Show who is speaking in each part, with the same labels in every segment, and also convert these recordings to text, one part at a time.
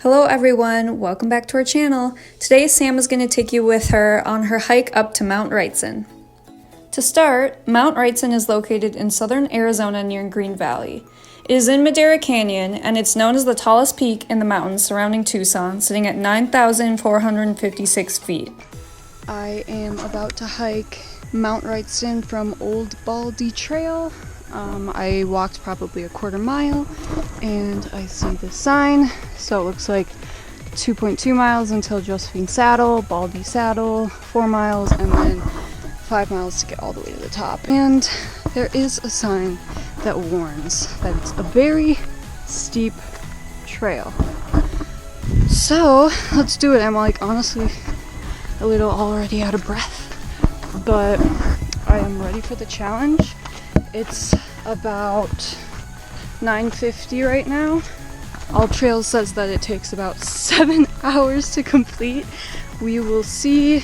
Speaker 1: Hello everyone, welcome back to our channel. Today Sam is going to take you with her on her hike up to Mount Wrightson. To start, Mount Wrightson is located in southern Arizona near Green Valley. It is in Madera Canyon and it's known as the tallest peak in the mountains surrounding Tucson, sitting at 9,456 feet.
Speaker 2: I am about to hike Mount Wrightson from Old Baldy Trail. I walked probably a quarter mile and I see the sign, so it looks like 2.2 miles until Josephine Saddle, Baldy Saddle, 4 miles, and then 5 miles to get all the way to the top. And there is a sign that warns that it's a very steep trail. So let's do it. I'm like honestly a little already out of breath, but I am ready for the challenge. It's about 9:50 right now. All Trails says that it takes about 7 hours to complete. We will see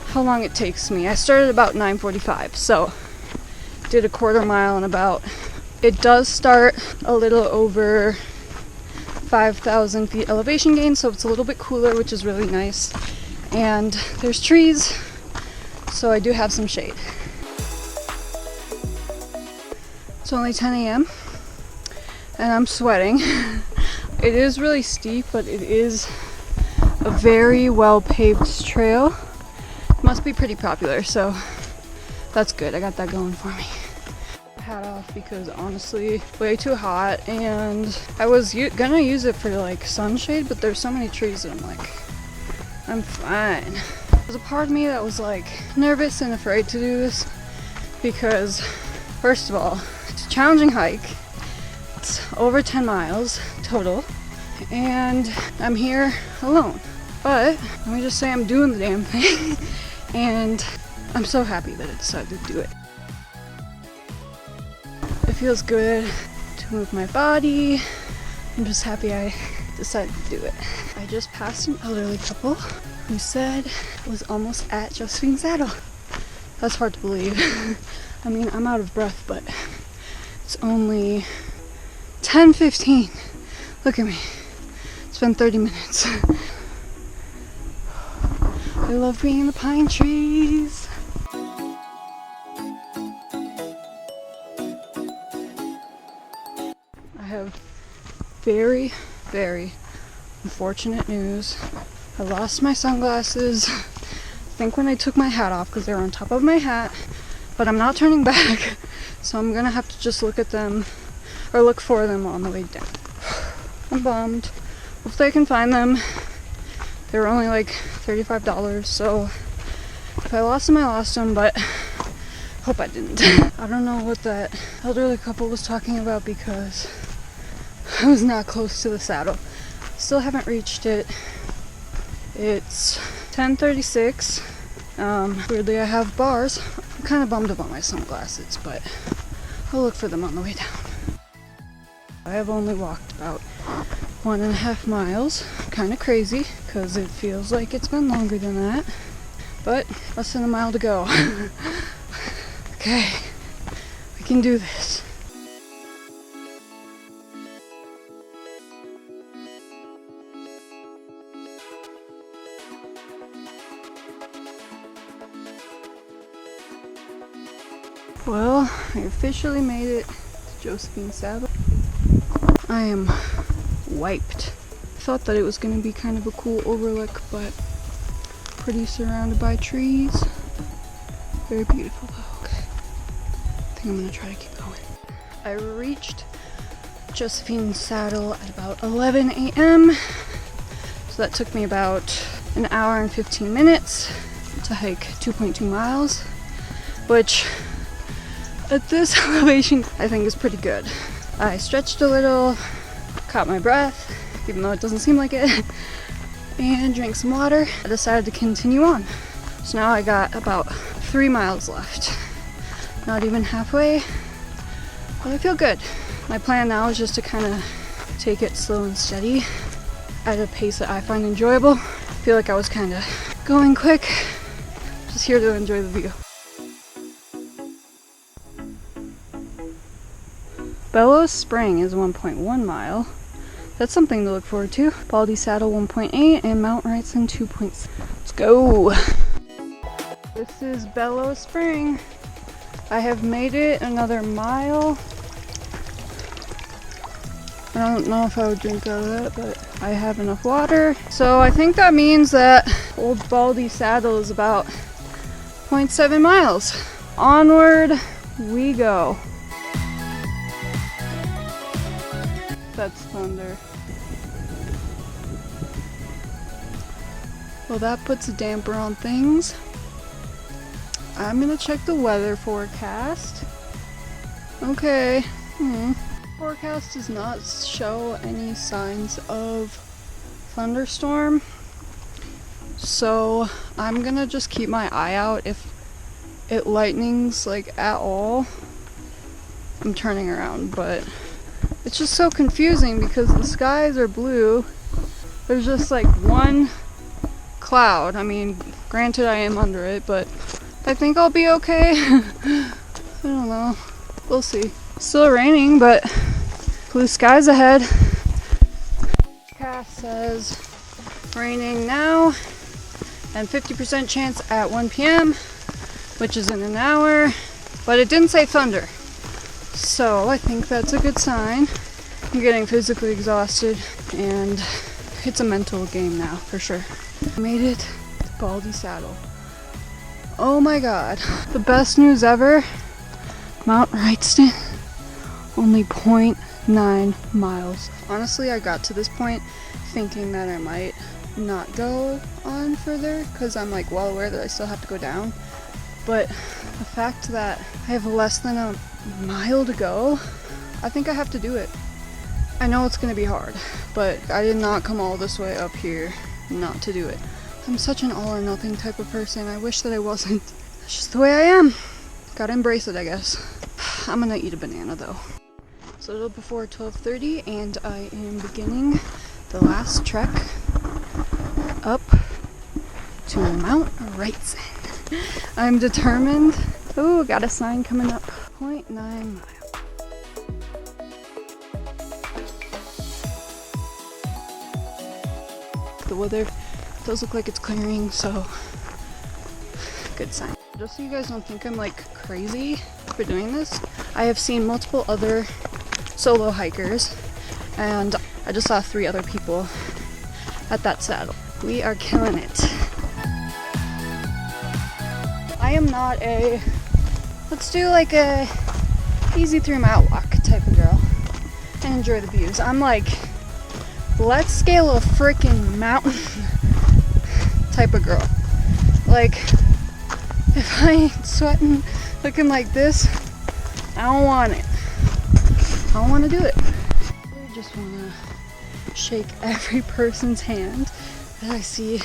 Speaker 2: how long it takes me. I started about 9:45, so did a quarter mile in about, it does start a little over 5,000 feet elevation gain, so it's a little bit cooler, which is really nice. And there's trees, so I do have some shade. It's only 10 a.m. and I'm sweating. It is really steep, but it is a very well paved trail. It must be pretty popular, so that's good. I got that going for me. Hat off because honestly, way too hot, and I was gonna use it for like sunshade, but there's so many trees that I'm like, I'm fine. There's a part of me that was like nervous and afraid to do this because, first of all, it's a challenging hike. It's over 10 miles total, and I'm here alone. But let me just say I'm doing the damn thing, and I'm so happy that I decided to do it. It feels good to move my body. I'm just happy I decided to do it. I just passed an elderly couple who said it was almost at Josephine Saddle. That's hard to believe. I mean, I'm out of breath, but it's only 10:15. Look at me. It's been 30 minutes. I love being in the pine trees. I have very, very unfortunate news. I lost my sunglasses, I think when I took my hat off because they were on top of my hat, but I'm not turning back, so I'm gonna have to just look at them or look for them on the way down. I'm bummed. Hopefully I can find them. They were only like $35, so if I lost them, I lost them, but hope I didn't. I don't know what that elderly couple was talking about because I was not close to the saddle. Still haven't reached it. It's 10:36. Weirdly, I have bars. I'm kind of bummed about my sunglasses, but I'll look for them on the way down. I have only walked about 1.5 miles. Kind of crazy because it feels like it's been longer than that, but less than a mile to go. Okay, we can do this. Well, I officially made it to Josephine Saddle. I am wiped. I thought that it was going to be kind of a cool overlook, but pretty surrounded by trees. Very beautiful though. Okay. I think I'm going to try to keep going. I reached Josephine Saddle at about 11 a.m. So that took me about an hour and 15 minutes to hike 2.2 miles, which at this elevation I think is pretty good. I stretched a little, caught my breath, even though it doesn't seem like it, and drank some water. I decided to continue on. So now I got about 3 miles left. Not even halfway, but I feel good. My plan now is just to kind of take it slow and steady at a pace that I find enjoyable. I feel like I was kind of going quick. Just here to enjoy the view. Bellows Spring is 1.1 mile. That's something to look forward to. Baldy Saddle 1.8 and Mount Wrightson 2.6. Let's go. This is Bellow Spring. I have made it another mile. I don't know if I would drink out of that, but I have enough water. So I think that means that Old Baldy Saddle is about 0.7 miles. Onward we go. That's thunder. Well, that puts a damper on things. I'm gonna check the weather forecast. Okay. Forecast does not show any signs of thunderstorm. So I'm gonna just keep my eye out. If it lightnings like at all, I'm turning around, but it's just so confusing because the skies are blue. There's just like one cloud. I mean, granted I am under it, but I think I'll be okay. I don't know. We'll see. Still raining, but blue skies ahead. Forecast says raining now and 50% chance at 1 p.m., which is in an hour, but it didn't say thunder. So I think that's a good sign. I'm getting physically exhausted and it's a mental game now for sure. I made it to Baldy Saddle. Oh my god. The best news ever. Mount Wrightson, only 0.9 miles. Honestly, I got to this point thinking that I might not go on further because I'm like well aware that I still have to go down. But the fact that I have less than a mile to go, I think I have to do it. I know it's gonna be hard, but I did not come all this way up here not to do it. I'm such an all or nothing type of person. I wish that I wasn't. That's just the way I am. Gotta embrace it, I guess. I'm gonna eat a banana though. It's a little before 12:30 and I am beginning the last trek up to Mount Wrightson. I'm determined. Oh, got a sign coming up. 0.9 miles. The weather does look like it's clearing, so good sign. Just so you guys don't think I'm like crazy for doing this, I have seen multiple other solo hikers and I just saw 3 other people at that saddle. We are killing it. I am not a let's do like a easy 3-mile walk type of girl and enjoy the views. I'm like, let's scale a freaking mountain type of girl. Like, if I ain't sweating looking like this, I don't want it. I don't want to do it. I just want to shake every person's hand that I see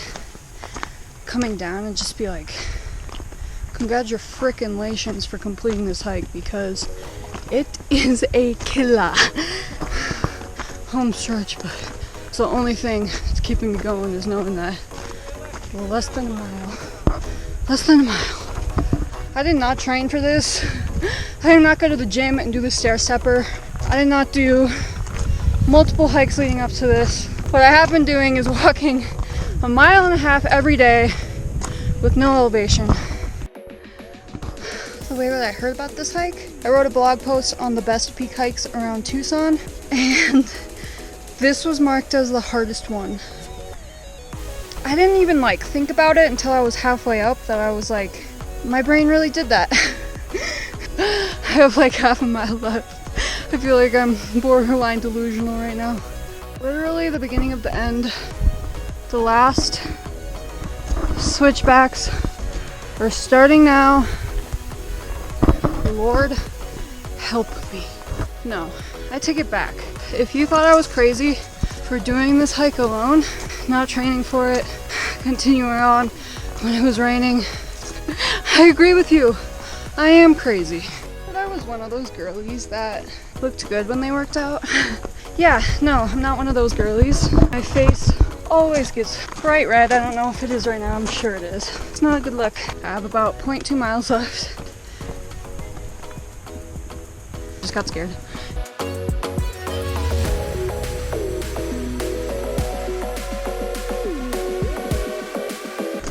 Speaker 2: coming down and just be like, congratulations for completing this hike because it is a killer. Home stretch, but it's the only thing that's keeping me going is knowing that less than a mile. I did not train for this. I did not go to the gym and do the stair stepper. I did not do multiple hikes leading up to this. What I have been doing is walking 1.5 miles every day with no elevation. The way that I heard about this hike, I wrote a blog post on the best peak hikes around Tucson, and this was marked as the hardest one. I didn't even like think about it until I was halfway up that I was like, my brain really did that. I have like 1/2 mile left. I feel like I'm borderline delusional right now. Literally the beginning of the end. The last switchbacks are starting now. Lord help me. No, I take it back. If you thought I was crazy for doing this hike alone, not training for it, continuing on when it was raining, I agree with you. I am crazy. But I was one of those girlies that looked good when they worked out. Yeah, no, I'm not one of those girlies. My face always gets bright red. I don't know if it is right now. I'm sure it is. It's not a good look. I have about 0.2 miles left. Just got scared.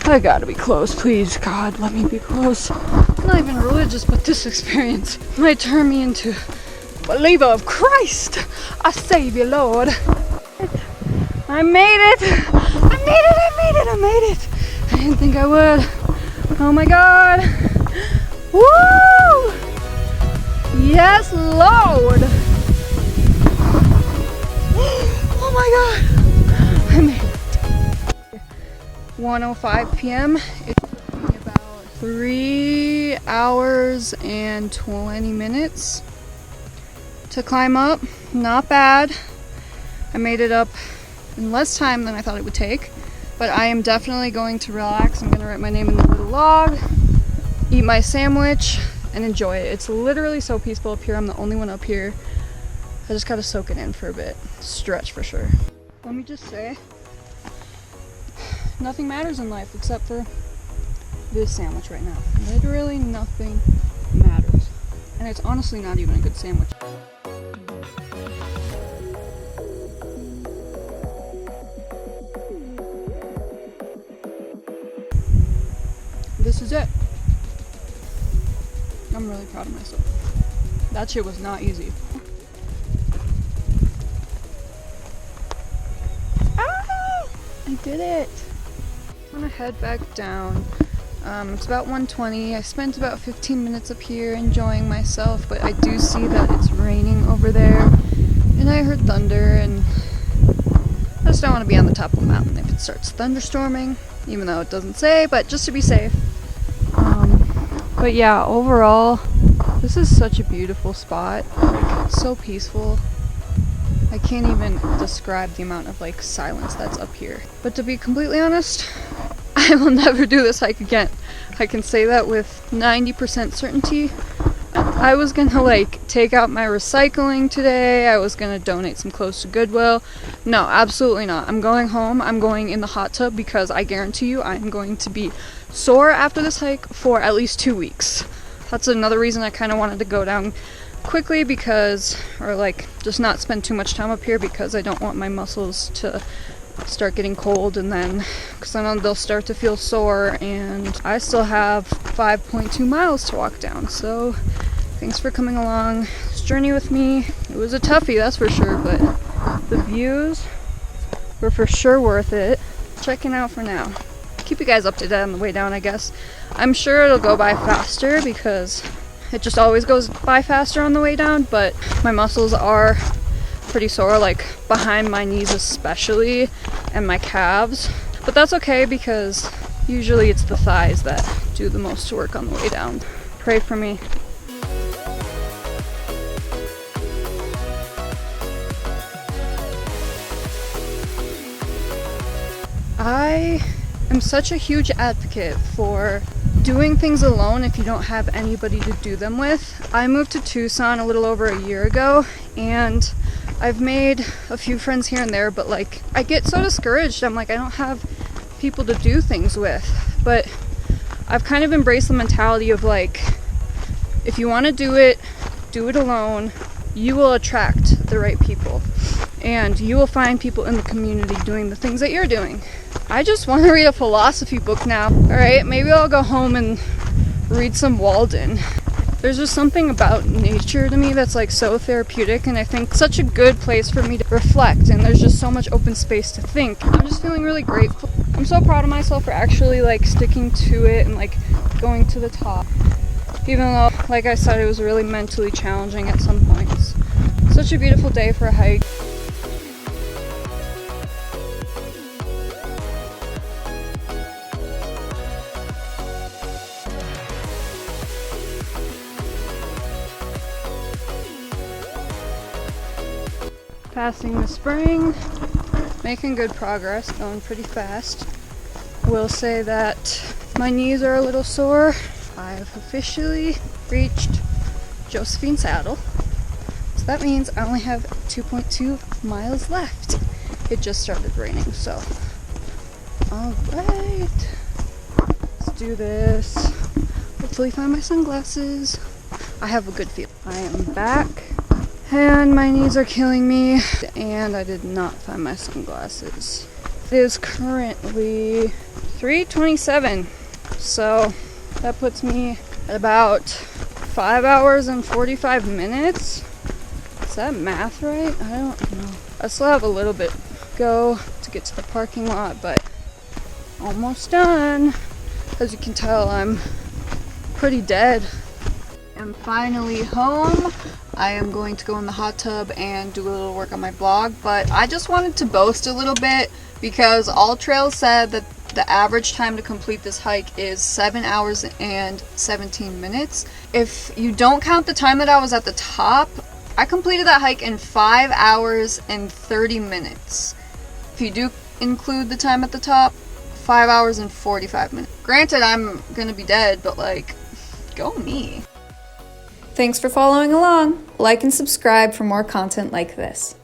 Speaker 2: I gotta be close, please. God, let me be close. I'm not even religious, but this experience might turn me into a believer of Christ, our Savior, Lord. I made it! I made it! I made it! I made it! I didn't think I would. Oh my God! Woo! Yes, Lord! Oh my God! I made it. 1:05 p.m. It's about 3 hours and 20 minutes to climb up. Not bad. I made it up in less time than I thought it would take, but I am definitely going to relax. I'm going to write my name in the little log, eat my sandwich, and enjoy it. It's literally so peaceful up here. I'm the only one up here. I just gotta soak it in for a bit. Stretch for sure. Let me just say, nothing matters in life except for this sandwich right now. Literally nothing matters. And it's honestly not even a good sandwich. This is it. I'm really proud of myself. That shit was not easy. Ah! I did it. I'm gonna head back down. It's about 1:20. I spent about 15 minutes up here enjoying myself, but I do see that it's raining over there, and I heard thunder, and I just don't want to be on the top of the mountain if it starts thunderstorming, even though it doesn't say, but just to be safe. But yeah, overall, this is such a beautiful spot. It's so peaceful. I can't even describe the amount of like silence that's up here. But to be completely honest, I will never do this hike again. I can say that with 90% certainty. I was gonna like take out my recycling today. I was gonna donate some clothes to Goodwill. No, absolutely not. I'm going home. I'm going in the hot tub because I guarantee you I'm going to be sore after this hike for at least 2 weeks. That's another reason I kind of wanted to go down quickly because, or like just not spend too much time up here because I don't want my muscles to start getting cold, and then because I know they'll start to feel sore, and I still have 5.2 miles to walk down. So thanks for coming along this journey with me. It was a toughie, that's for sure, but the views were for sure worth it. Checking out for now. Keep you guys up to date on the way down, I guess. I'm sure it'll go by faster because it just always goes by faster on the way down, but my muscles are pretty sore, like behind my knees especially, and my calves. But that's okay because usually it's the thighs that do the most work on the way down. Pray for me. I am such a huge advocate for doing things alone if you don't have anybody to do them with. I moved to Tucson a little over a year ago, and I've made a few friends here and there, but like I get so discouraged. I'm like, I don't have people to do things with. But I've kind of embraced the mentality of like, if you want to do it alone. You will attract the right people, and you will find people in the community doing the things that you're doing. I just want to read a philosophy book now. Alright, maybe I'll go home and read some Walden. There's just something about nature to me that's like so therapeutic, and I think such a good place for me to reflect, and there's just so much open space to think. I'm just feeling really grateful. I'm so proud of myself for actually like sticking to it and like going to the top. Even though, like I said, it was really mentally challenging at some points. Such a beautiful day for a hike. Passing the spring, making good progress, going pretty fast. Will say that my knees are a little sore. I've officially reached Josephine Saddle, so that means I only have 2.2 miles left. It just started raining, so alright, let's do this. Hopefully find my sunglasses. I have a good feeling. I am back, and my knees are killing me, and I did not find my sunglasses. It is currently 3:27, so that puts me at about 5 hours and 45 minutes. Is that math right? I don't know. I still have a little bit to go to get to the parking lot, but almost done. As you can tell, I'm pretty dead. I'm finally home. I am going to go in the hot tub and do a little work on my blog, but I just wanted to boast a little bit because All Trails said that the average time to complete this hike is 7 hours and 17 minutes. If you don't count the time that I was at the top, I completed that hike in 5 hours and 30 minutes. If you do include the time at the top, 5 hours and 45 minutes. Granted, I'm gonna be dead, but like, go me.
Speaker 1: Thanks for following along. Like and subscribe for more content like this.